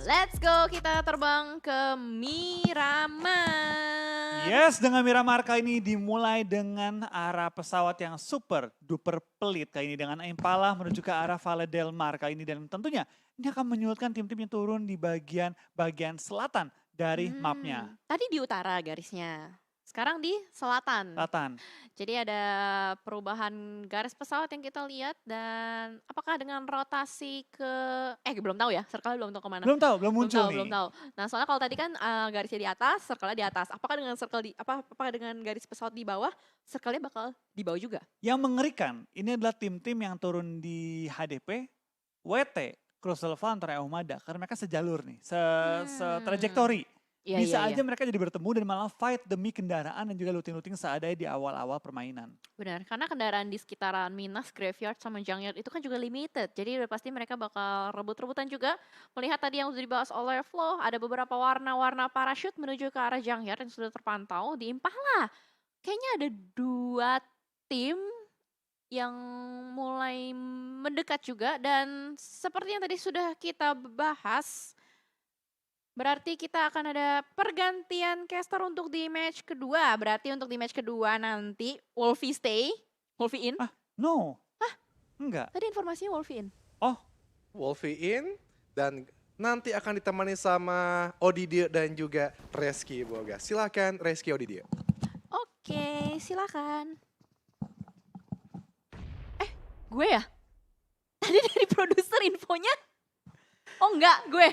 Let's go, kita terbang ke Miramar. Yes, dengan Miramar kali ini dimulai dengan arah pesawat yang super duper pelit kali ini dengan Impala menuju ke arah Valle del Mar kali ini, dan tentunya ini akan menyulitkan tim-tim yang turun di bagian selatan dari mapnya. Tadi di utara garisnya, sekarang di selatan. Selatan. Jadi ada perubahan garis pesawat yang kita lihat, dan apakah dengan rotasi ke belum tahu ya, circle belum tahu kemana. Belum tahu, belum muncul nih. Belum tahu. Nah, soalnya kalau tadi kan garisnya di atas, circle-nya di atas. Apakah dengan apakah dengan garis pesawat di bawah, circle-nya bakal di bawah juga? Yang mengerikan, ini adalah tim-tim yang turun di HDP, WT, Crucial Valentine, Ahumada, karena mereka sejalur nih, trajektori. Bisa aja mereka jadi bertemu dan malah fight demi kendaraan dan juga looting-looting seadanya di awal-awal permainan. Benar, karena kendaraan di sekitaran Minas, Graveyard, sama Junkyard itu kan juga limited. Jadi udah pasti mereka bakal rebut-rebutan juga. Melihat tadi yang sudah dibahas oleh Flo, ada beberapa warna-warna parachute menuju ke arah Junkyard yang sudah terpantau. Di Impala, kayaknya ada 2 tim yang mulai mendekat juga. Dan seperti yang tadi sudah kita bahas, berarti kita akan ada pergantian caster untuk di match kedua. Berarti untuk di match kedua nanti Wolfie stay, Wolfie in. No. Enggak. Tadi informasinya Wolfie in. Oh. Wolfie in dan nanti akan ditemani sama Odidie dan juga Reski Boga. Silakan Reski, Odidie. Oke, silakan. Gue ya? Tadi dari produser infonya? Oh enggak, gue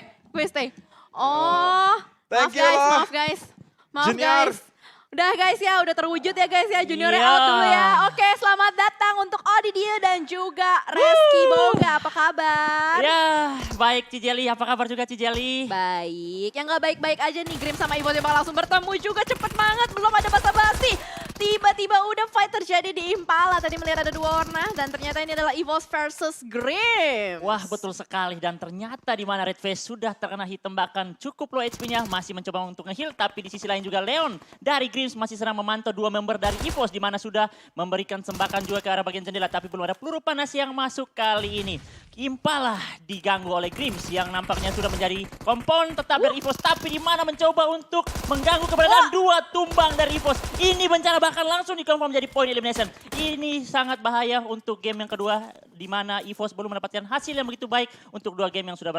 stay. Oh, Thank you loh. maaf guys. Junior. Udah guys ya, udah terwujud ya guys ya, Junior Iya. out dulu ya. Oke, selamat datang untuk Odidie dan juga Reski Boga, apa kabar? Ya, baik Cijeli. Apa kabar juga Cijeli? Baik, yang gak baik-baik aja nih, Grim sama Evo tiba langsung bertemu juga, cepet banget, belum ada basa-basi. Tiba-tiba udah fight terjadi di Impala, tadi melihat ada 2 warna dan ternyata ini adalah EVOS versus Grim. Wah, betul sekali. Dan ternyata di mana Red Face sudah terkena hit tembakan cukup low HP-nya, masih mencoba untuk nge-heal. Tapi di sisi lain juga Leon dari Grims masih sedang memantau 2 member dari EVOS, di mana sudah memberikan tembakan juga ke arah bagian jendela. Tapi belum ada peluru panas yang masuk kali ini. Impala diganggu oleh Grims yang nampaknya sudah menjadi kompon tetap dari EVOS. Tapi di mana mencoba untuk mengganggu keberadaan 2 tumbang dari EVOS. Ini bencana bahkan langsung dikonfirm menjadi point elimination. Ini sangat bahaya untuk game yang kedua, di mana EVOS belum mendapatkan hasil yang begitu baik untuk 2 game yang sudah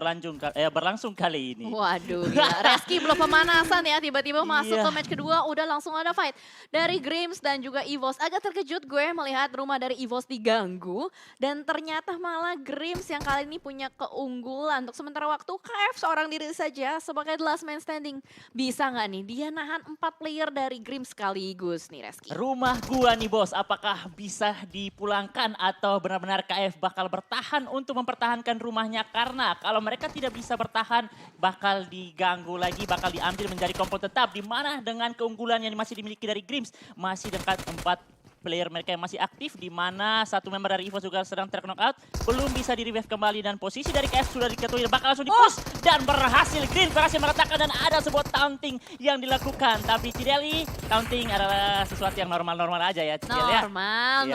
berlangsung kali ini. Waduh, gila. Reski belum pemanasan ya, tiba-tiba masuk Iya. ke match kedua udah langsung ada fight dari Grims dan juga EVOS. Agak terkejut gue melihat rumah dari EVOS diganggu dan ternyata malah Grims yang kali ini punya keunggulan. Untuk sementara waktu KF seorang diri saja sebagai the last man standing. Bisa nggak nih dia nahan 4 player dari Grims sekaligus nih Reski? Rumah gua nih bos, apakah bisa dipulangkan atau benar-benar KF bakal bertahan untuk mempertahankan rumahnya? Karena kalau mereka tidak bisa bertahan, bakal diganggu lagi, bakal diambil menjadi kompon tetap. Di mana dengan keunggulan yang masih dimiliki dari Grims, masih dekat 4 player mereka yang masih aktif, di mana 1 member dari EVOS juga sedang terknock out, belum bisa di-revive kembali, dan posisi dari KF sudah diketahui bakal langsung di-push dan berhasil. Green berhasil meratakan dan ada sebuah taunting yang dilakukan. Tapi Cideli, taunting adalah sesuatu yang normal-normal aja ya Cideli ya. Normal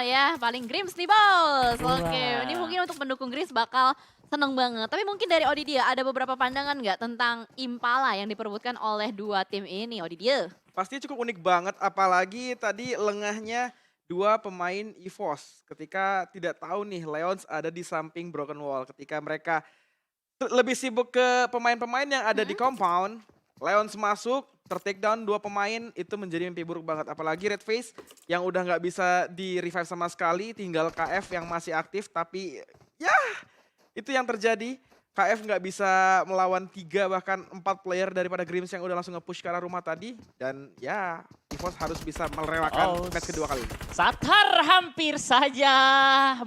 ya, paling Grims nih bos. Oke, Wah. ini mungkin untuk pendukung Grims bakal seneng banget. Tapi mungkin dari Odidie ada beberapa pandangan nggak tentang Impala yang diperebutkan oleh 2 tim ini, Odidie? Pastinya cukup unik banget, apalagi tadi lengahnya 2 pemain EVOS. Ketika tidak tahu nih Leons ada di samping Broken Wall. Ketika mereka lebih sibuk ke pemain-pemain yang ada di compound, Leons masuk, ter-take down 2 pemain, itu menjadi mimpi buruk banget. Apalagi Red Face yang udah nggak bisa di-revive sama sekali, tinggal KF yang masih aktif. Tapi ya itu yang terjadi. KF nggak bisa melawan 3 bahkan 4 player daripada Grims yang udah langsung nge-push ke arah rumah tadi. Dan ya EVOS harus bisa merelakan match kedua kali ini. Sathar hampir saja.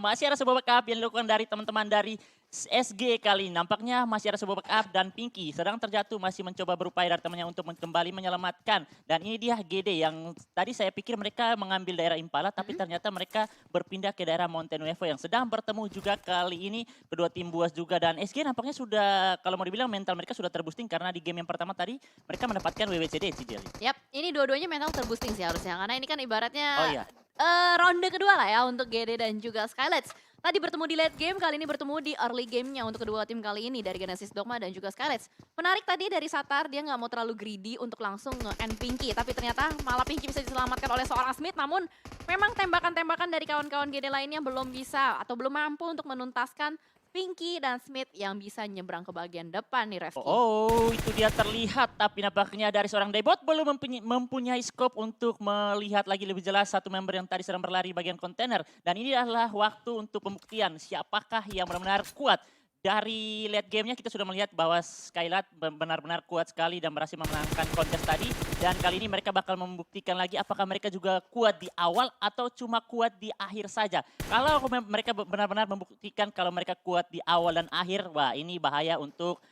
Masih ada sebuah backup yang dilakukan dari teman-teman dari SG kali ini. Nampaknya masih ada sebuah backup dan Pinky sedang terjatuh, masih mencoba berupaya dari temannya untuk kembali menyelamatkan. Dan ini dia GD yang tadi saya pikir mereka mengambil daerah Impala, tapi ternyata mereka berpindah ke daerah Mountain Wave yang sedang bertemu juga kali ini kedua tim buas juga. Dan SG nampaknya sudah, kalau mau dibilang mental mereka sudah terboosting karena di game yang pertama tadi mereka mendapatkan WWCD Cijeli. Yap, ini dua-duanya mental terboosting sih harusnya. Karena ini kan ibaratnya Oh iya. ronde kedua lah ya untuk GD dan juga Skylights. tadi bertemu di late game, kali ini bertemu di early game-nya untuk kedua tim kali ini dari Genesis Dogma dan juga Skylets. Menarik tadi dari Satar, dia nggak mau terlalu greedy untuk langsung nge-end Pinky, tapi ternyata malah Pinky bisa diselamatkan oleh seorang Smith, namun memang tembakan-tembakan dari kawan-kawan GD lainnya belum bisa atau belum mampu untuk menuntaskan Pinky dan Smith yang bisa nyebrang ke bagian depan nih, Refki. Oh, itu dia terlihat, tapi nampaknya dari seorang Daebot belum mempunyai scope untuk melihat lagi lebih jelas satu member yang tadi sedang berlari bagian kontainer. Dan ini adalah waktu untuk pembuktian siapakah yang benar-benar kuat. Dari late gamenya kita sudah melihat bahwa Skylat benar-benar kuat sekali dan berhasil memenangkan kontes tadi. Dan kali ini mereka bakal membuktikan lagi apakah mereka juga kuat di awal atau cuma kuat di akhir saja. Kalau mereka benar-benar membuktikan kalau mereka kuat di awal dan akhir, wah ini bahaya untuk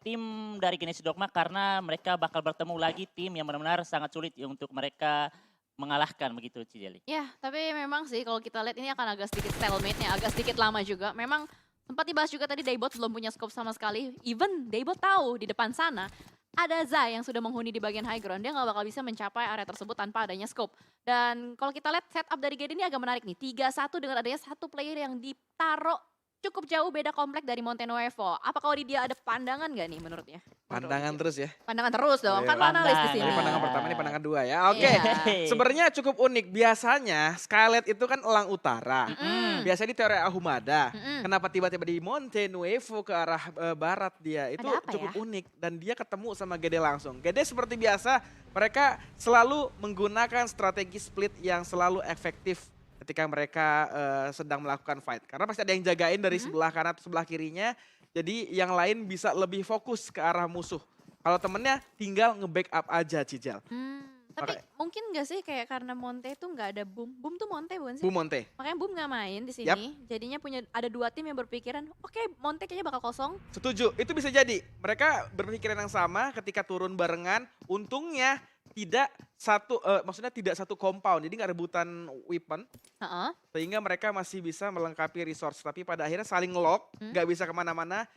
tim dari Genesis Dogma karena mereka bakal bertemu lagi tim yang benar-benar sangat sulit untuk mereka mengalahkan begitu Cijeli. Ya, tapi memang sih kalau kita lihat ini akan agak sedikit stalemate-nya, agak sedikit lama juga. Memang sempat dibahas juga tadi Daebot belum punya scope sama sekali. Even Daebot tahu di depan sana ada Zai yang sudah menghuni di bagian high ground. Dia nggak bakal bisa mencapai area tersebut tanpa adanya scope. Dan kalau kita lihat setup dari GD ini agak menarik nih. 3-1 dengan adanya satu player yang ditaruh cukup jauh beda komplek dari Monte Nuevo. Apakah dia ada pandangan nggak nih menurutnya? Pandangan terus ya. Pandangan terus dong, Iya, kan lo analis di pandangan. sini. Ini pandangan pertama, ini pandangan dua ya. Oke, Iya. sebenarnya cukup unik. Biasanya Skylet itu kan elang utara. Mm-mm. Biasanya di teori Ahumada. Mm-mm. Kenapa tiba-tiba di Monte Nuevo ke arah barat dia? Itu Ada apa cukup ya? unik. Dan dia ketemu sama Gede langsung. Gede seperti biasa, mereka selalu menggunakan strategi split yang selalu efektif ketika mereka sedang melakukan fight. Karena pasti ada yang jagain dari sebelah kanan atau sebelah kirinya. Jadi yang lain bisa lebih fokus ke arah musuh. Kalau temennya tinggal nge-backup aja Cijal. Tapi mungkin gak sih kayak karena Monte itu nggak ada Boom. Boom tuh Monte bukan sih? Bu Monte. Makanya Boom nggak main di sini. Jadinya ada dua tim yang berpikiran, oke Monte kayaknya bakal kosong. Setuju, itu bisa jadi. Mereka berpikiran yang sama ketika turun barengan. Untungnya maksudnya tidak satu compound, jadi nggak rebutan weapon. Heeh. Sehingga mereka masih bisa melengkapi resource. Tapi pada akhirnya saling lock, nggak bisa kemana-mana.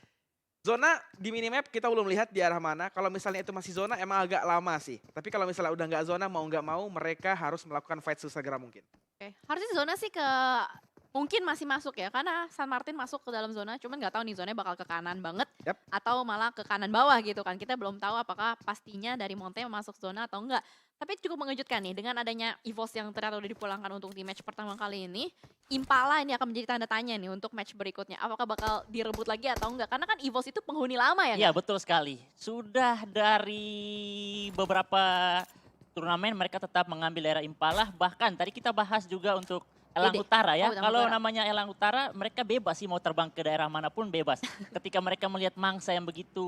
Zona di minimap kita belum lihat di arah mana. Kalau misalnya itu masih zona emang agak lama sih. Tapi kalau misalnya udah nggak zona mau nggak mau mereka harus melakukan fight sesegera mungkin. Oke. Harusnya zona sih mungkin masih masuk ya, karena San Martin masuk ke dalam zona, cuman nggak tahu nih zonanya bakal ke kanan banget Yap. atau malah ke kanan bawah gitu kan. Kita belum tahu apakah pastinya dari Monte masuk zona atau enggak. Tapi cukup mengejutkan nih dengan adanya EVOS yang ternyata udah dipulangkan untuk di match pertama kali ini. Impala ini akan menjadi tanda tanya nih untuk match berikutnya. Apakah bakal direbut lagi atau enggak? Karena kan EVOS itu penghuni lama ya Iya nggak? betul sekali. Sudah dari beberapa turnamen mereka tetap mengambil era Impala. Bahkan tadi kita bahas juga untuk Elang Dede. Utara ya. Oh, Elang Kalau Utara. namanya Elang Utara mereka bebas sih mau terbang ke daerah manapun bebas. Ketika mereka melihat mangsa yang begitu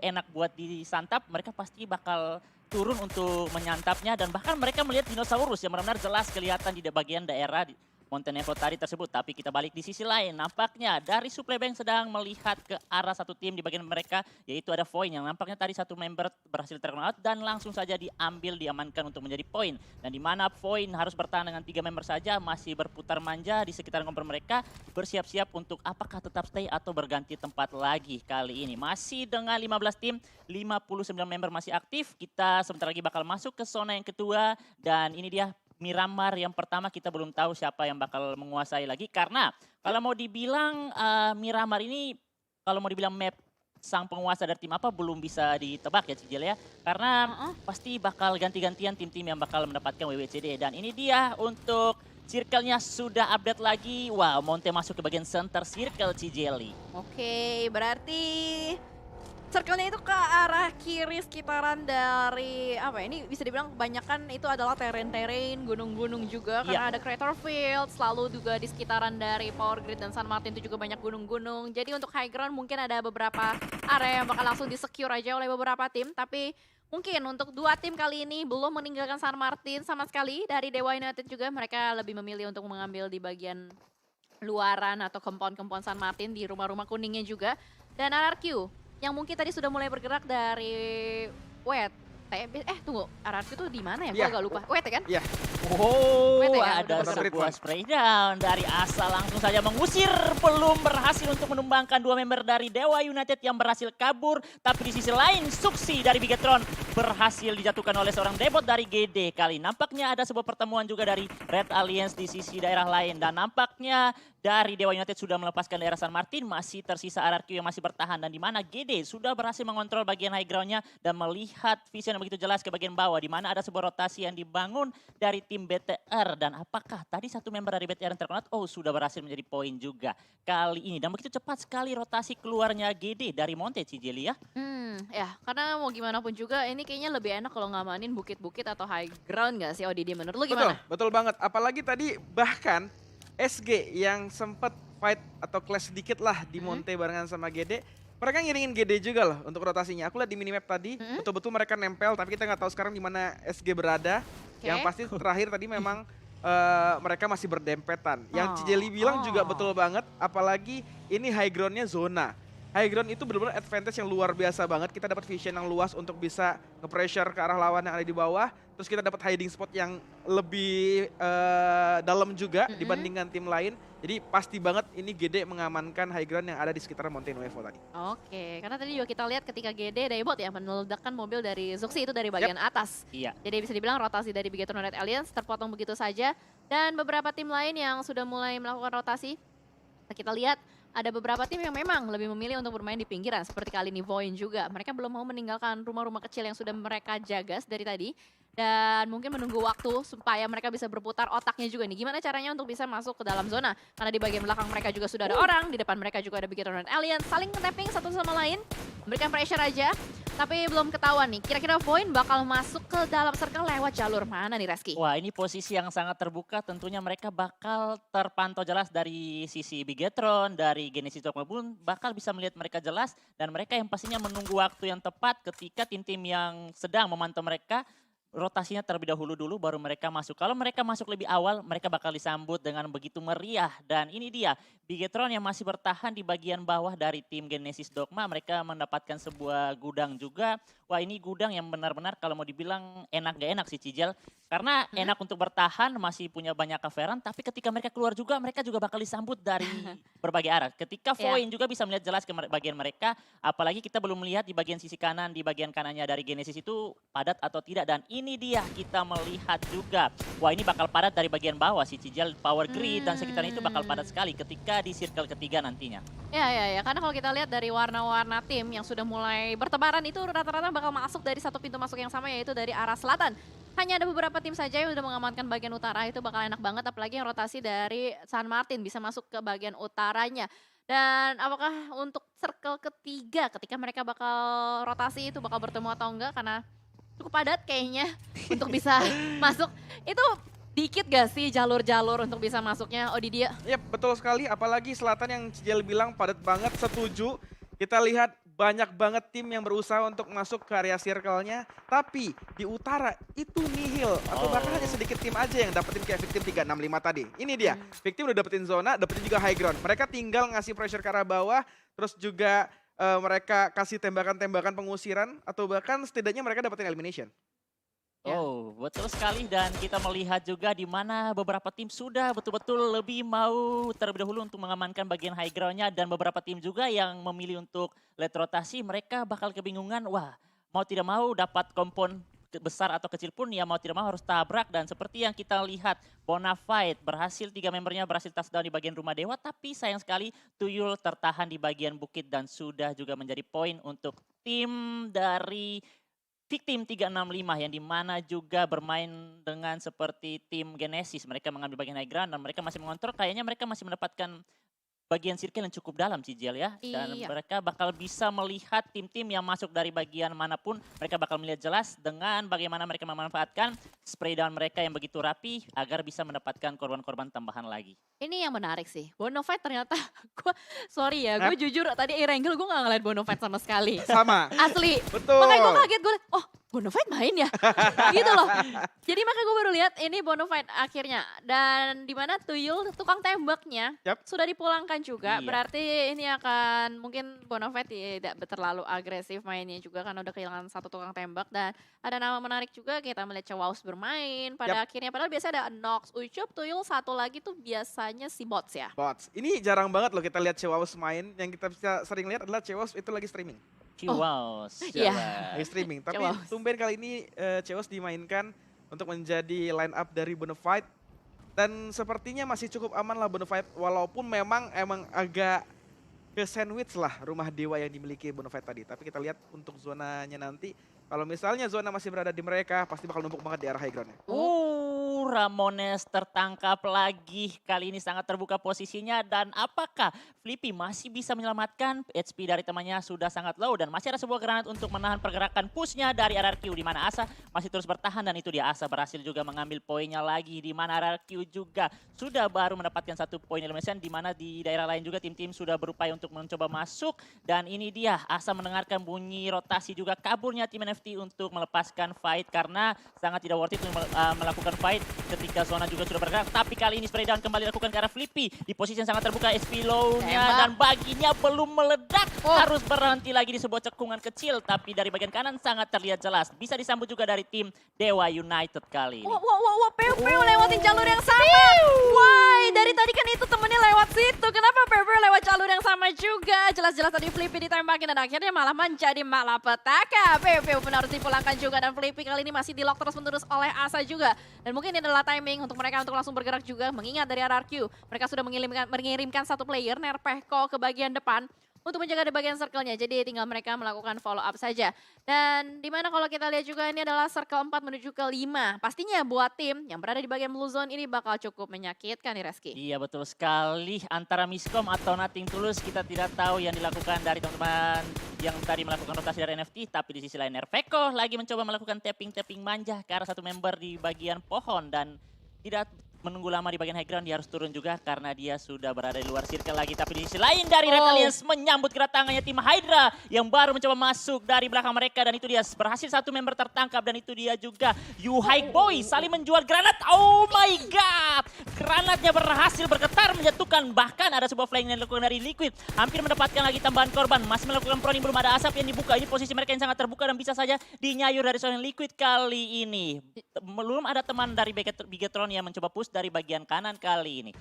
enak buat disantap, mereka pasti bakal turun untuk menyantapnya. Dan bahkan mereka melihat dinosaurus yang benar-benar jelas kelihatan di bagian daerah di Montenegro tadi tersebut. Tapi kita balik di sisi lain, nampaknya dari Supply Bank sedang melihat ke arah satu tim di bagian mereka, yaitu ada Void yang nampaknya tadi satu member berhasil terkenal dan langsung saja diambil, diamankan untuk menjadi poin. Dan di mana Void harus bertahan dengan 3 member saja, masih berputar manja di sekitar komper mereka, bersiap-siap untuk apakah tetap stay atau berganti tempat lagi kali ini. Masih dengan 15 tim, 59 member masih aktif, kita sebentar lagi bakal masuk ke zona yang kedua dan ini dia Miramar yang pertama, kita belum tahu siapa yang bakal menguasai lagi. Karena kalau mau dibilang Miramar ini, kalau mau dibilang map sang penguasa dari tim apa belum bisa ditebak ya Cijel ya. Karena pasti bakal ganti-gantian tim-tim yang bakal mendapatkan WWCD. Dan ini dia untuk circle-nya sudah update lagi. Wow, Monte masuk ke bagian center circle Cijeli. Oke, berarti circle-nya itu ke arah kiri sekitaran dari apa ya, ini bisa dibilang kebanyakan itu adalah terrain-terrain, gunung-gunung juga karena ada Crater Field, selalu juga di sekitaran dari Power Grid dan San Martin itu juga banyak gunung-gunung. Jadi untuk high ground mungkin ada beberapa area yang bakal langsung di-secure aja oleh beberapa tim, tapi mungkin untuk dua tim kali ini belum meninggalkan San Martin sama sekali. Dari Dewa United juga mereka lebih memilih untuk mengambil di bagian luaran atau compound-compound San Martin di rumah-rumah kuningnya juga. Dan RRQ yang mungkin tadi sudah mulai bergerak dari Wet. Tunggu, RRQ tuh di mana ya? Gue Iya. agak lupa. WT kan? Iya. Oh, Wait ya, ada udah bergerak. sebuah spray down dari Asa langsung saja mengusir. Belum berhasil untuk menumbangkan 2 member dari Dewa United yang berhasil kabur. Tapi di sisi lain, Suksi dari Bigetron berhasil dijatuhkan oleh seorang debot dari GD. Kali nampaknya ada sebuah pertemuan juga dari Red Alliance di sisi daerah lain. Dan nampaknya dari Dewa United sudah melepaskan daerah San Martin. Masih tersisa RRQ yang masih bertahan. Dan di mana GD sudah berhasil mengontrol bagian high ground-nya dan melihat vision yang begitu jelas ke bagian bawah. Di mana ada sebuah rotasi yang dibangun dari tim BTR. Dan apakah tadi satu member dari BTR yang terkenal? Oh, sudah berhasil menjadi poin juga kali ini. Dan begitu cepat sekali rotasi keluarnya GD dari Monte, Cijeli ya. Ya karena mau gimana pun juga ini kayaknya lebih enak kalau ngamanin bukit-bukit atau high ground gak sih ODD menurut lu Betul, gimana? betul banget. Apalagi tadi bahkan SG yang sempat fight atau clash sedikit lah di Monte barengan sama GD. Mereka ngiringin GD juga loh untuk rotasinya. Aku lihat di minimap tadi, betul-betul mereka nempel, tapi kita nggak tahu sekarang di mana SG berada. Yang pasti terakhir tadi memang mereka masih berdempetan. Yang Cijeli bilang juga betul banget, apalagi ini high ground-nya zona. High ground itu benar-benar advantage yang luar biasa banget. Kita dapat vision yang luas untuk bisa nge-pressure ke arah lawan yang ada di bawah. Terus kita dapat hiding spot yang lebih dalam juga dibandingkan tim lain. Jadi pasti banget ini GD mengamankan high ground yang ada di sekitar Monte Nuevo tadi. Oke, karena tadi juga kita lihat ketika GD Daebot ya meledakkan mobil dari Zuxi itu dari bagian atas. Iya. Jadi bisa dibilang rotasi dari Bigetron Red Alliance terpotong begitu saja. Dan beberapa tim lain yang sudah mulai melakukan rotasi. Kita lihat ada beberapa tim yang memang lebih memilih untuk bermain di pinggiran. Seperti kali ini Voin juga. Mereka belum mau meninggalkan rumah-rumah kecil yang sudah mereka jaga dari tadi. Dan mungkin menunggu waktu supaya mereka bisa berputar otaknya juga nih. Gimana caranya untuk bisa masuk ke dalam zona. Karena di bagian belakang mereka juga sudah ada orang. Di depan mereka juga ada Bigetron Red Alliance. Saling nge-tapping satu sama lain. Memberikan pressure aja. Tapi belum ketahuan nih. Kira-kira Voin bakal masuk ke dalam circle lewat jalur mana nih Reski? Wah, ini posisi yang sangat terbuka. Tentunya mereka bakal terpantau jelas dari sisi Bigetron, dari Genesis Dogma pun bakal bisa melihat mereka jelas. Dan mereka yang pastinya menunggu waktu yang tepat ketika tim-tim yang sedang memantau mereka rotasinya terlebih dahulu dulu baru mereka masuk. Kalau mereka masuk lebih awal, mereka bakal disambut dengan begitu meriah. Dan ini dia, Bigetron yang masih bertahan di bagian bawah dari tim Genesis Dogma. Mereka mendapatkan sebuah gudang juga. Wah, ini gudang yang benar-benar kalau mau dibilang enak gak enak sih Cijel. Karena enak untuk bertahan, masih punya banyak coveran. Tapi ketika mereka keluar juga, mereka juga bakal disambut dari berbagai arah. Ketika Voin juga bisa melihat jelas ke bagian mereka. Apalagi kita belum melihat di bagian sisi kanan, di bagian kanannya dari Genesis itu padat atau tidak. Dan ini dia kita melihat juga. Wah, ini bakal padat dari bagian bawah sih Cijel. Power grid dan sekitarnya itu bakal padat sekali ketika di circle ketiga nantinya. Ya. Karena kalau kita lihat dari warna-warna tim yang sudah mulai bertebaran itu rata-rata bakal masuk dari satu pintu masuk yang sama yaitu dari arah selatan. Hanya ada beberapa tim saja yang sudah mengamankan bagian utara, itu bakal enak banget apalagi yang rotasi dari San Martin bisa masuk ke bagian utaranya. Dan apakah untuk circle ketiga ketika mereka bakal rotasi itu bakal bertemu atau enggak karena cukup padat kayaknya untuk bisa masuk. Itu dikit gak sih jalur-jalur untuk bisa masuknya Odidia? Yap, betul sekali. Apalagi selatan yang Cijel bilang padat banget, setuju. Kita lihat banyak banget tim yang berusaha untuk masuk ke area circle-nya. Tapi di utara itu nihil. Atau bahkan hanya sedikit tim aja yang dapetin kayak Victim 365 tadi. Ini dia, Victim udah dapetin zona, dapetin juga high ground. Mereka tinggal ngasih pressure ke arah bawah, terus juga mereka kasih tembakan-tembakan pengusiran. Atau bahkan setidaknya mereka dapetin elimination. Oh, betul sekali dan kita melihat juga di mana beberapa tim sudah betul-betul lebih mau terlebih dahulu untuk mengamankan bagian high ground-nya dan beberapa tim juga yang memilih untuk late rotasi mereka bakal kebingungan, wah mau tidak mau dapat kompon besar atau kecil pun ya mau tidak mau harus tabrak dan seperti yang kita lihat Bonafide berhasil 3 membernya berhasil touchdown di bagian rumah dewa tapi sayang sekali Tuyul tertahan di bagian bukit dan sudah juga menjadi poin untuk tim dari Victim 365 yang dimana juga bermain dengan seperti tim Genesis. Mereka mengambil bagian high ground dan mereka masih mengontrol. Kayaknya mereka masih mendapatkan bagian circle yang cukup dalam Cijel ya. Dan mereka bakal bisa melihat tim-tim yang masuk dari bagian manapun. Mereka bakal melihat jelas dengan bagaimana mereka memanfaatkan spray down mereka yang begitu rapi agar bisa mendapatkan korban-korban tambahan lagi. Ini yang menarik sih. Bonafide ternyata, gue jujur tadi air angle gue gak ngeliat Bonafide sama sekali. Sama. Asli. Betul. Makanya gue kaget, gue Bonafide main ya? Gitu loh. Jadi makanya gue baru lihat ini Bonafide akhirnya. Dan dimana Tuyul tukang tembaknya sudah dipulangkan juga. Iya. Berarti ini akan mungkin Bonafide tidak terlalu agresif mainnya juga karena udah kehilangan satu tukang tembak. Dan ada nama menarik juga kita melihat Cewaus bermain pada akhirnya. Padahal biasanya ada Nox, Ucup, Tuyul, satu lagi tuh biasanya si Bots ya. Bots. Ini jarang banget loh kita lihat Cewaus main. Yang kita bisa sering lihat adalah Cewaus itu lagi streaming. Ciwaos. Iya. Lagi streaming. Tapi Cewaus. tumben kali ini Cewaus dimainkan untuk menjadi line up dari Bonafide. Dan sepertinya masih cukup aman lah Bonafide. Walaupun memang agak ke sandwich lah rumah dewa yang dimiliki Bonafide tadi. Tapi kita lihat untuk zonanya nanti. Kalau misalnya zona masih berada di mereka, pasti bakal numpuk banget di arah high ground-nya. Ramones tertangkap lagi. Kali ini sangat terbuka posisinya. Dan apakah Flippy masih bisa menyelamatkan? HP dari temannya sudah sangat low. Dan masih ada sebuah granat untuk menahan pergerakan pushnya dari RRQ. Di mana Asa masih terus bertahan. Dan itu dia Asa berhasil juga mengambil poinnya lagi. Di mana RRQ juga sudah baru mendapatkan 1 poin elimination. Di mana di daerah lain juga tim-tim sudah berupaya untuk mencoba masuk. Dan ini dia Asa mendengarkan bunyi rotasi juga kaburnya tim NFT untuk melepaskan fight. Karena sangat tidak worth it untuk melakukan fight ketika zona juga sudah bergerak. Tapi kali ini spray down kembali dilakukan ke arah Flippy. Di posisi yang sangat terbuka SP low-nya dan baginya belum meledak. Harus berhenti lagi di sebuah cekungan kecil. Tapi dari bagian kanan sangat terlihat jelas. Bisa disambut juga dari tim Dewa United kali ini. Wah, PW lewatin jalur yang sama. Wah, dari tadi kan itu temennya lewat situ. Kenapa PW lewat jalur yang sama juga? Jelas-jelas tadi Flippy ditembakin dan akhirnya malah menjadi malapetaka. PW pun harus dipulangkan juga dan Flippy kali ini masih di-lock terus-menerus oleh Asa juga. Dan mungkin ini adalah timing untuk mereka untuk langsung bergerak juga. Mengingat dari RRQ, mereka sudah mengirimkan satu player, Nerpeko, ke bagian depan untuk menjaga di bagian circle-nya. Jadi tinggal mereka melakukan follow up saja. Dan dimana kalau kita lihat juga ini adalah circle 4 menuju ke 5. Pastinya buat tim yang berada di bagian blue zone ini bakal cukup menyakitkan nih Reski. Iya betul sekali. Antara miskom atau nothing tulus kita tidak tahu yang dilakukan dari teman-teman yang tadi melakukan rotasi dari NFT. Tapi di sisi lain Nerpeko lagi mencoba melakukan tapping-tapping manja ke arah satu member di bagian pohon. Dan tidak menunggu lama di bagian high ground, dia harus turun juga karena dia sudah berada di luar circle lagi. Tapi di sisi lain dari Red Alliance menyambut kedatangannya tim Hydra yang baru mencoba masuk dari belakang mereka. Dan itu dia berhasil satu member tertangkap dan itu dia juga You High Boy saling menjual granat. Oh my god, granatnya berhasil bergetar menjatuhkan. Bahkan ada sebuah flank yang dilakukan dari Liquid. Hampir mendapatkan lagi tambahan korban, masih melakukan proning, belum ada asap yang dibuka. Ini posisi mereka yang sangat terbuka dan bisa saja dinyayur dari seorang Liquid kali ini. Belum ada teman dari Bigetron yang mencoba push dari bagian kanan kali ini.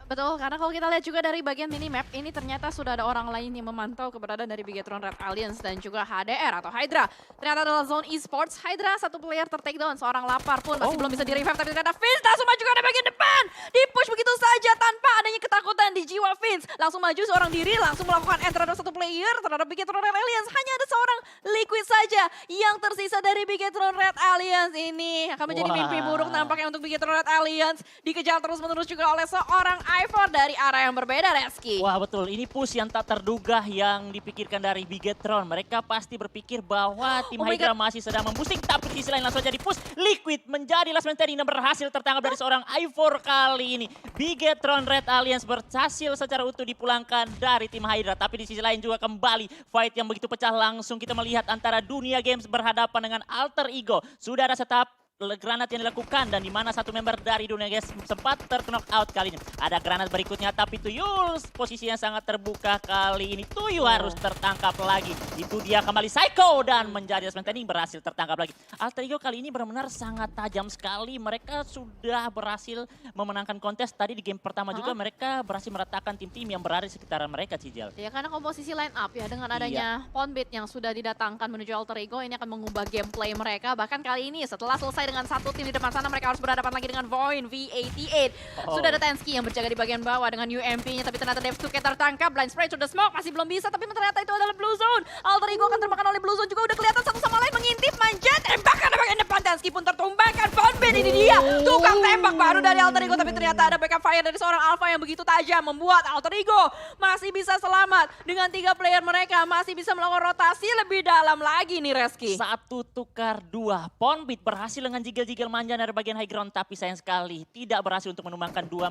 Betul, karena kalau kita lihat juga dari bagian minimap, ini ternyata sudah ada orang lain yang memantau keberadaan dari Bigetron Red Alliance dan juga HDR atau Hydra. Ternyata adalah Zone Esports. Hydra satu player ter-takedown, seorang lapar pun masih belum bisa di-revive. Tapi ternyata Vince langsung maju ke arah bagian depan. Di-push begitu saja tanpa adanya ketakutan di jiwa Vince. Langsung maju seorang diri, langsung melakukan enter terhadap satu player terhadap Bigetron Red Alliance. Hanya ada seorang Liquid saja yang tersisa dari Bigetron Red Alliance ini. Akan menjadi mimpi buruk nampaknya untuk Bigetron Red Alliance. Dikejar terus-menerus juga oleh seorang Ivor dari arah yang berbeda, Reski. Wah betul, ini push yang tak terduga yang dipikirkan dari Bigetron. Mereka pasti berpikir bahwa tim Hydra masih sedang memboosting, tapi di sisi lain langsung jadi push. Liquid menjadi last man standing dan berhasil tertangkap dari seorang Ivor kali ini. Bigetron Red Alliance berhasil secara utuh dipulangkan dari tim Hydra. Tapi di sisi lain juga kembali fight yang begitu pecah langsung kita melihat antara Dunia Games berhadapan dengan Alter Ego. Sudah ada setup granat yang dilakukan dan di mana satu member dari Dunia Games sempat terknock out kali ini. Ada granat berikutnya tapi Tuyul posisinya sangat terbuka kali ini. Tuyul harus tertangkap lagi. Itu dia kembali Psycho dan menjadi last man standing berhasil tertangkap lagi. Alter Ego kali ini benar-benar sangat tajam sekali. Mereka sudah berhasil memenangkan kontes. Tadi di game pertama juga mereka berhasil meratakan tim-tim yang berada di sekitaran mereka, Cijal. Ya karena komposisi line up ya dengan adanya Ponbit yang sudah didatangkan menuju Alter Ego ini akan mengubah gameplay mereka. Bahkan kali ini setelah selesai dengan satu tim di depan sana, mereka harus berhadapan lagi dengan Void V88. Sudah ada Tansky yang berjaga di bagian bawah dengan UMP-nya, tapi ternyata Dev2K tertangkap. Blind Spray to the smoke masih belum bisa, tapi ternyata itu adalah Blue Zone. Alter Ego akan termakan oleh Blue Zone juga, udah kelihatan satu sama lain mengintip, manjat, tembakan di bagian depan. Tansky pun tertumbangkan. Void ini dia tukang tembak baru dari Alter Ego, tapi ternyata ada backup fire dari seorang Alpha yang begitu tajam membuat Alter Ego masih bisa selamat dengan 3 player mereka, masih bisa melakukan rotasi lebih dalam lagi nih Reski. 1 tukar 2. Ponbit berhasil dengan jigel-jigel manja dari bagian high ground, tapi sayang sekali tidak berhasil untuk menumbangkan 2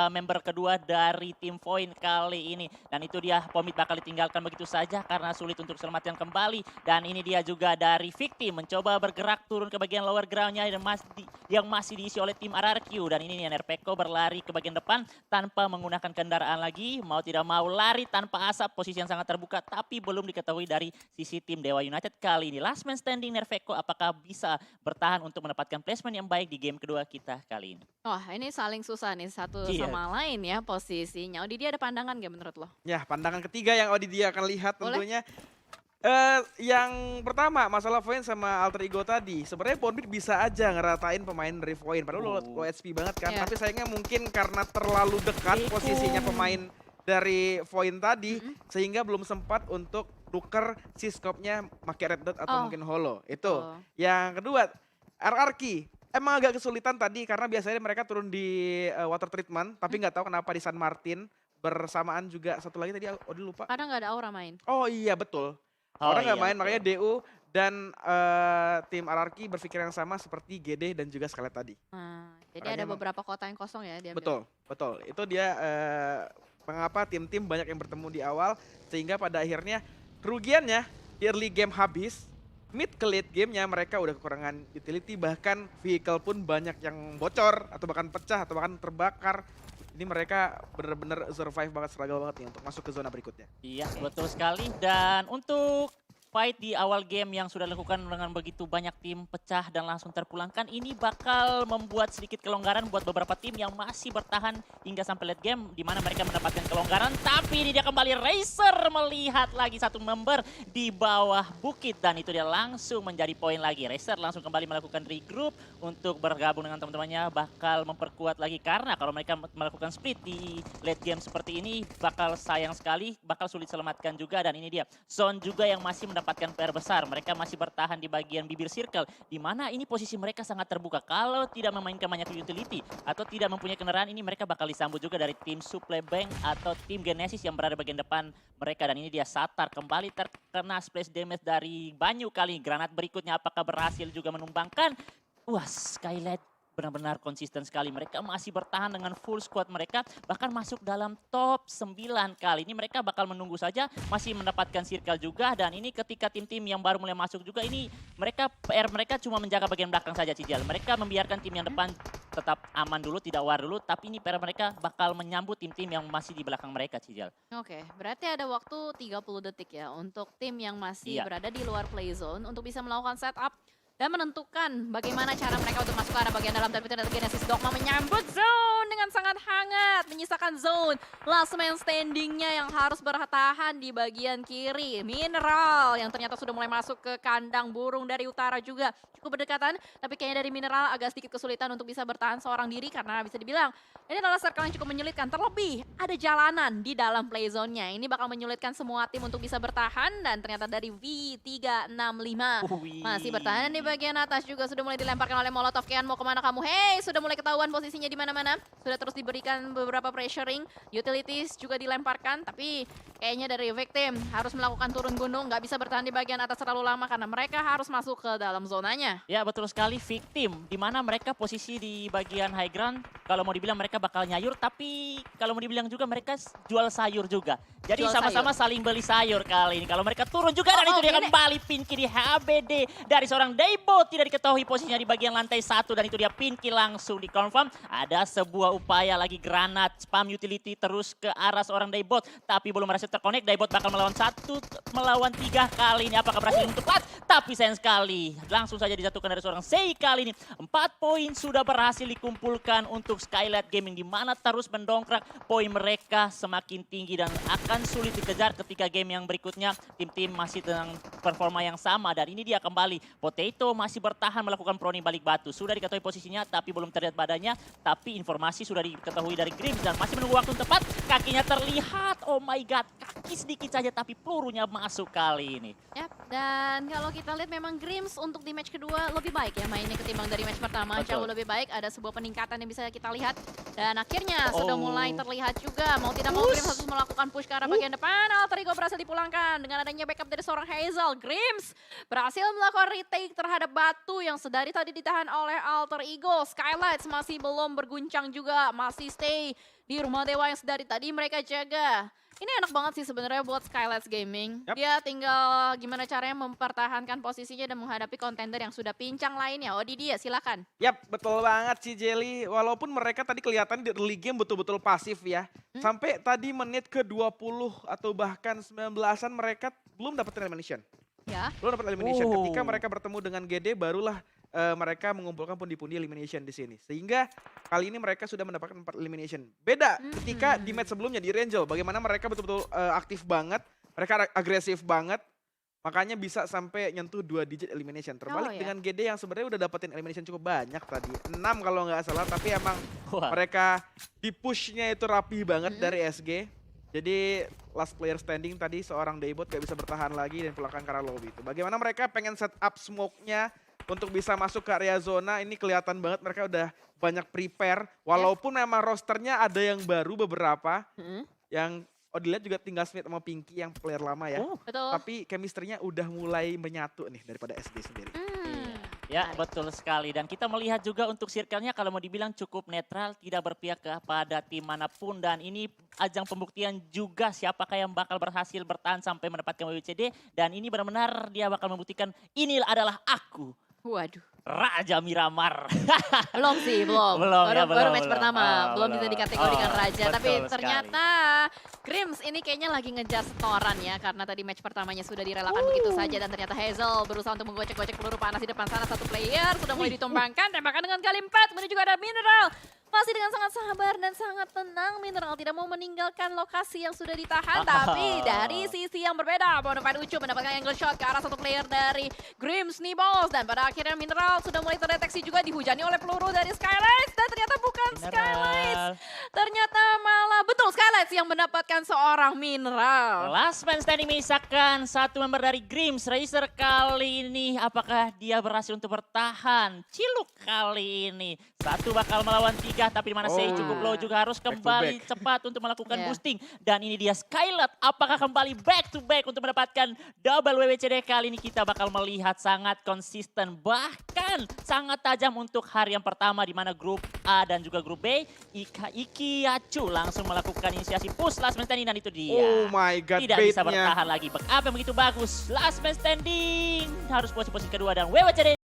member kedua dari tim Void kali ini. Dan itu dia, Ponbit bakal ditinggalkan begitu saja karena sulit untuk selamatkan kembali. Dan ini dia juga dari Victim mencoba bergerak turun ke bagian lower groundnya yang masih diisi oleh tim RRQ. Dan ini Nerfeko berlari ke bagian depan tanpa menggunakan kendaraan lagi. Mau tidak mau lari tanpa asap, posisi yang sangat terbuka, tapi belum diketahui dari sisi tim Dewa United kali ini. Last man standing Nerfeko apakah bisa bertahan untuk mendapatkan placement yang baik di game kedua kita kali ini? Wah, ini saling susah nih satu Iya. sama lain ya posisinya. Odi dia ada pandangan gak menurut lo? Ya, pandangan ketiga yang Odidia akan lihat Boleh. tentunya. Yang pertama, masalah Void sama Alter Ego tadi. Sebenarnya Ponbit bisa aja ngeratain pemain dari Void. Padahal low HP banget kan. Iya. Tapi sayangnya mungkin karena terlalu dekat posisinya pemain dari Void tadi. Sehingga belum sempat untuk nuker si scope-nya pakai red dot atau mungkin holo. Itu. Oh. Yang kedua, RRQ. Emang agak kesulitan tadi karena biasanya mereka turun di water treatment. Tapi nggak tahu kenapa di San Martin. Bersamaan juga satu lagi tadi Odi lupa. Kadang nggak ada aura main. Oh iya betul. Oh Orang nggak iya, main, betul. makanya DU dan tim RRQ berpikir yang sama seperti GD dan juga Scarlet tadi. Nah, jadi Makanya ada emang- beberapa kota yang kosong ya dia. Betul, betul. Itu dia mengapa tim-tim banyak yang bertemu di awal sehingga pada akhirnya kerugiannya di early game habis, mid ke late gamenya mereka udah kekurangan utility, bahkan vehicle pun banyak yang bocor atau bahkan pecah atau bahkan terbakar. Ini mereka benar-benar survive banget, struggle banget nih untuk masuk ke zona berikutnya. Iya, betul sekali. Dan untuk fight di awal game yang sudah dilakukan dengan begitu banyak tim pecah dan langsung terpulangkan, ini bakal membuat sedikit kelonggaran buat beberapa tim yang masih bertahan hingga sampai late game, di mana mereka mendapatkan kelonggaran. Tapi ini dia kembali Razer melihat lagi satu member di bawah bukit, dan itu dia langsung menjadi poin lagi. Razer langsung kembali melakukan regroup untuk bergabung dengan teman-temannya, bakal memperkuat lagi karena kalau mereka melakukan split di late game seperti ini bakal sayang sekali, bakal sulit selamatkan juga. Dan ini dia Zone juga yang masih mendapatkan PR besar. Mereka masih bertahan di bagian bibir circle, di mana ini posisi mereka sangat terbuka. Kalau tidak memainkan banyak utility atau tidak mempunyai kendaraan, ini mereka bakal disambut juga dari tim Supply Bank atau tim Genesis yang berada bagian depan mereka. Dan ini dia Satar kembali terkena splash damage dari Banyu kali. Granat berikutnya apakah berhasil juga menumbangkan? Wah, Skylight benar-benar konsisten sekali. Mereka masih bertahan dengan full squad mereka, bahkan masuk dalam top 9 kali. Ini mereka bakal menunggu saja, masih mendapatkan circle juga. Dan ini ketika tim-tim yang baru mulai masuk juga, ini mereka PR mereka cuma menjaga bagian belakang saja, Cijal. Mereka membiarkan tim yang depan tetap aman dulu, tidak war dulu. Tapi ini PR mereka bakal menyambut tim-tim yang masih di belakang mereka, Cijal. Oke, berarti ada waktu 30 detik ya untuk tim yang masih Iya. berada di luar play zone untuk bisa melakukan setup dan menentukan bagaimana cara mereka untuk masuk ke arah bagian dalam. Tapi ternyata Genesis Dogma menyambut zone dengan sangat hangat, menyisakan zone last man standingnya yang harus bertahan di bagian kiri. Mineral yang ternyata sudah mulai masuk ke kandang burung dari utara juga cukup berdekatan, tapi kayaknya dari Mineral agak sedikit kesulitan untuk bisa bertahan seorang diri karena bisa dibilang ini adalah circle yang cukup menyulitkan. Terlebih ada jalanan di dalam play zone-nya. Ini bakal menyulitkan semua tim untuk bisa bertahan, dan ternyata dari V365 masih bertahan di bagian atas juga sudah mulai dilemparkan oleh Molotov. Kian mau kemana kamu? Hey, sudah mulai ketahuan posisinya di mana-mana. Sudah terus diberikan beberapa pressuring, utilities juga dilemparkan, tapi kayaknya dari Victim harus melakukan turun gunung, nggak bisa bertahan di bagian atas terlalu lama karena mereka harus masuk ke dalam zonanya. Ya, betul sekali, Victim, di mana mereka posisi di bagian high ground. Kalau mau dibilang mereka bakal nyayur, tapi kalau mau dibilang juga mereka jual sayur juga. Jadi Jual sama-sama saling beli sayur kali ini. Kalau mereka turun juga, dan itu dia ini- kembali Pinky di HBD dari seorang Daybo. Tidak diketahui posisinya di bagian lantai 1, dan itu dia Pinky langsung dikonfirm. Ada sebuah upaya lagi granat spam utility terus ke arah seorang Daybot, tapi belum berhasil terkonek. Daybot bakal melawan 3 kali ini. Apakah berhasil untuk plat? Tapi sayang sekali langsung saja dijatuhkan dari seorang Sei kali ini. 4 poin sudah berhasil dikumpulkan untuk Skylight Gaming, di mana terus mendongkrak poin mereka semakin tinggi dan akan sulit dikejar ketika game yang berikutnya tim-tim masih dengan performa yang sama. Dan ini dia kembali Potato masih bertahan melakukan proni balik batu. Sudah diketahui posisinya tapi belum terlihat badannya, tapi informasi sudah diketahui dari Grims dan masih menunggu waktu yang tepat kakinya terlihat. Oh my god, kaki sedikit saja tapi pelurunya masuk kali ini. Yap, dan kalau kita lihat memang Grims untuk di match kedua lebih baik ya mainnya ketimbang dari match pertama. Betul. Jauh lebih baik, ada sebuah peningkatan yang bisa kita lihat. Dan akhirnya sudah mulai terlihat juga, mau tidak mau Grims harus melakukan push ke arah bagian depan. Alter Ego berhasil dipulangkan dengan adanya backup dari seorang Hazel. Grims berhasil melakukan retake terhadap batu yang sedari tadi ditahan oleh Alter Ego. Skylights masih belum berguncang juga, masih stay di rumah dewa yang sedari tadi mereka jaga. Ini enak banget sih sebenarnya buat Skylights Gaming. Yap. Dia tinggal gimana caranya mempertahankan posisinya dan menghadapi kontender yang sudah pincang lainnya. Oh dia silakan. Yap, betul banget sih Jelly. Walaupun mereka tadi kelihatan di early game betul-betul pasif ya. Sampai tadi menit ke-20 atau bahkan 19-an mereka belum dapat elimination. Ya. Belum dapat elimination. Ketika mereka bertemu dengan GD barulah mereka mengumpulkan pundi-pundi elimination di sini. Sehingga kali ini mereka sudah mendapatkan 4 elimination. Beda ketika di match sebelumnya di Rangel. Bagaimana mereka betul-betul aktif banget. Mereka agresif banget. Makanya bisa sampai nyentuh 2 digit elimination. Terbalik dengan GD yang sebenarnya udah dapetin elimination cukup banyak tadi. 6 kalau nggak salah. Tapi emang mereka di pushnya itu rapi banget dari SG. Jadi last player standing tadi seorang Daybot gak bisa bertahan lagi dan pulangkan ke arah lobby itu. Bagaimana mereka pengen set up smoke-nya untuk bisa masuk ke area zona. Ini kelihatan banget mereka udah banyak prepare. Walaupun memang rosternya ada yang baru beberapa. Yang dilihat juga tinggal Smith sama Pinky yang player lama ya. Betul. Tapi chemistry-nya udah mulai menyatu nih daripada SG sendiri. Ya, betul sekali. Dan kita melihat juga untuk circle-nya kalau mau dibilang cukup netral, tidak berpihak kepada tim manapun. Dan ini ajang pembuktian juga siapakah yang bakal berhasil bertahan sampai mendapatkan WWCD. Dan ini benar-benar dia bakal membuktikan ini adalah aku. Waduh. Raja Miramar. Belum sih, belum. Belum, baru, ya, baru belum, match belum. pertama, belum bisa Belum. dikategorikan raja. Betul Tapi sekali. ternyata Grims ini kayaknya lagi ngejar setoran ya. Karena tadi match pertamanya sudah direlakan begitu saja. Dan ternyata Hazel berusaha untuk menggocek-gocek peluru panas di depan sana. Satu player sudah mulai ditumbangkan. Tembakan dengan kali 4. Kemudian juga ada Mineral. Masih dengan sangat sabar dan sangat tenang. Mineral tidak mau meninggalkan lokasi yang sudah ditahan. Tapi dari sisi yang berbeda. Bonafide Ucu mendapatkan angle shot ke arah satu player dari Grims nih bos. Dan pada akhirnya Mineral sudah mulai terdeteksi juga dihujani oleh peluru dari Skylights. Dan ternyata bukan Skylights. Ternyata malah betul Skylights yang mendapatkan seorang Mineral. Last man standing menyisakan satu member dari Grims. Razer kali ini apakah dia berhasil untuk bertahan? Ciluk kali ini. Satu bakal melawan 3 tapi di mana Sei cukup low juga harus kembali cepat untuk melakukan boosting. Dan ini dia Skylight. Apakah kembali back to back untuk mendapatkan double WWCD? Kali ini kita bakal melihat sangat konsisten. Bahkan sangat tajam untuk hari yang pertama di mana grup A dan juga grup B. Iki Yacu langsung melakukan inisiasi push last man standing dan itu dia. Oh my god, tidak bisa bait-nya. bertahan lagi. Backup yang begitu bagus. Last man standing harus posisi kedua dan WWCD